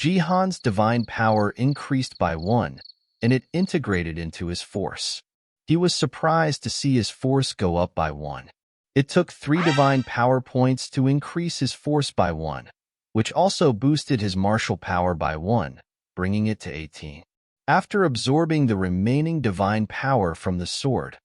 Jihan's divine power increased by 1, and it integrated into his force. He was surprised to see his force go up by 1. It took 3 divine power points to increase his force by 1, which also boosted his martial power by 1, bringing it to 18. After absorbing the remaining divine power from the sword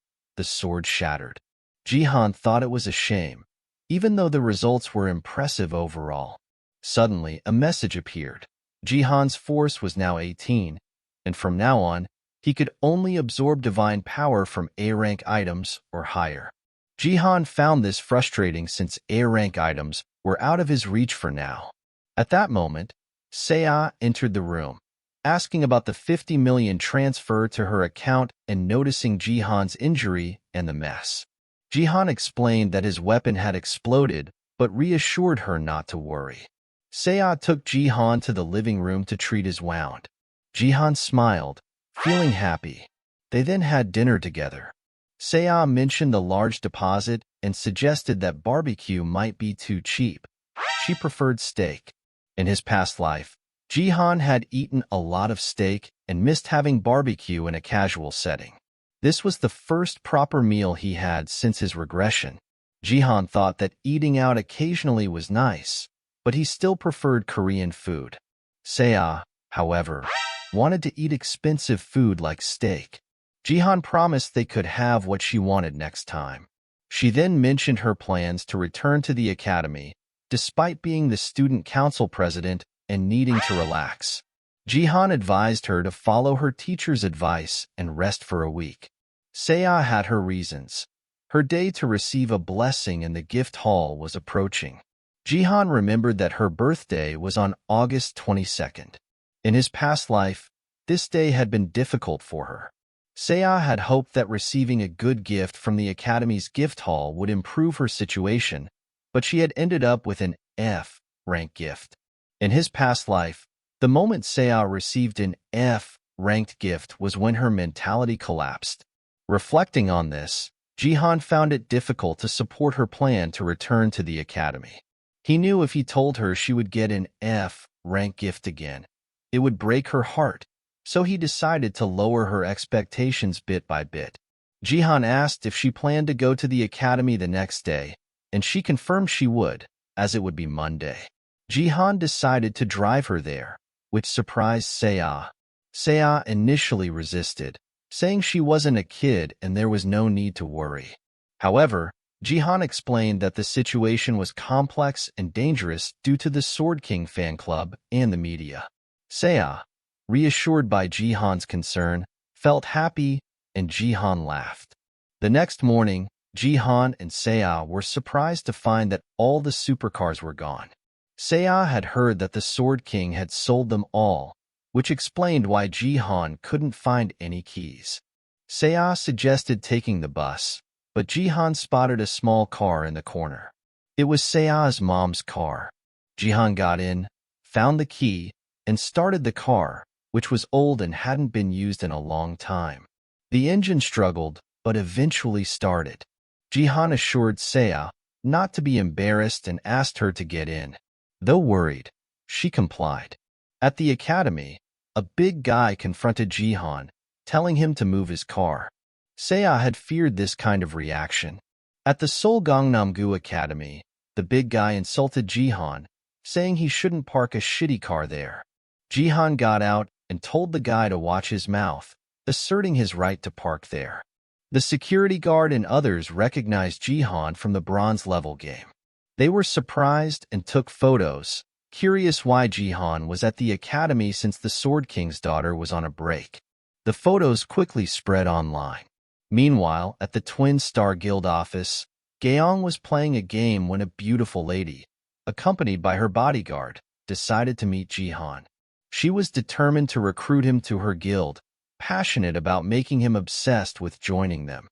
shattered. Jihan thought it was a shame, even though the results were impressive overall. Suddenly, a message appeared. Jihan's force was now 18, and from now on, he could only absorb divine power from A-rank items or higher. Jihan found this frustrating since A-rank items were out of his reach for now. At that moment, Saya entered the room, asking about the 50 million transfer to her account and noticing Jihan's injury and the mess. Jihan explained that his weapon had exploded, but reassured her not to worry. Saya took Jihan to the living room to treat his wound. Jihan smiled, feeling happy. They then had dinner together. Saya mentioned the large deposit and suggested that barbecue might be too cheap. She preferred steak. In his past life, Jihan had eaten a lot of steak and missed having barbecue in a casual setting. This was the first proper meal he had since his regression. Jihan thought that eating out occasionally was nice, but he still preferred Korean food. Saya, however, wanted to eat expensive food like steak. Jihan promised they could have what she wanted next time. She then mentioned her plans to return to the academy, despite being the student council president and needing to relax. Jihan advised her to follow her teacher's advice and rest for a week. Saya had her reasons. Her day to receive a blessing in the gift hall was approaching. Jihan remembered that her birthday was on August 22nd. In his past life, this day had been difficult for her. Saya had hoped that receiving a good gift from the Academy's gift hall would improve her situation, but she had ended up with an F-rank gift. In his past life, the moment Saya received an F-ranked gift was when her mentality collapsed. Reflecting on this, Jihan found it difficult to support her plan to return to the Academy. He knew if he told her she would get an F-rank gift again, it would break her heart. So he decided to lower her expectations bit by bit. Jihan asked if she planned to go to the academy the next day, and she confirmed she would, as it would be Monday. Jihan decided to drive her there, which surprised Saya. Saya initially resisted, saying she wasn't a kid and there was no need to worry. However, Jihan explained that the situation was complex and dangerous due to the Sword King fan club and the media. Saya, reassured by Jihan's concern, felt happy, and Jihan laughed. The next morning, Jihan and Saya were surprised to find that all the supercars were gone. Saya had heard that the Sword King had sold them all, which explained why Jihan couldn't find any keys. Saya suggested taking the bus, but Jihan spotted a small car in the corner. It was Saya's mom's car. Jihan got in, found the key, and started the car, which was old and hadn't been used in a long time. The engine struggled, but eventually started. Jihan assured Saya not to be embarrassed and asked her to get in. Though worried, she complied. At the academy, a big guy confronted Jihan, telling him to move his car. Saya had feared this kind of reaction. At the Seoul Gangnam-gu Academy, the big guy insulted Jihan, saying he shouldn't park a shitty car there. Jihan got out and told the guy to watch his mouth, asserting his right to park there. The security guard and others recognized Jihan from the bronze level game. They were surprised and took photos, curious why Jihan was at the academy since the Sword King's daughter was on a break. The photos quickly spread online. Meanwhile, at the Twin Star Guild office, Gaeong was playing a game when a beautiful lady, accompanied by her bodyguard, decided to meet Jihan. She was determined to recruit him to her guild, passionate about making him obsessed with joining them.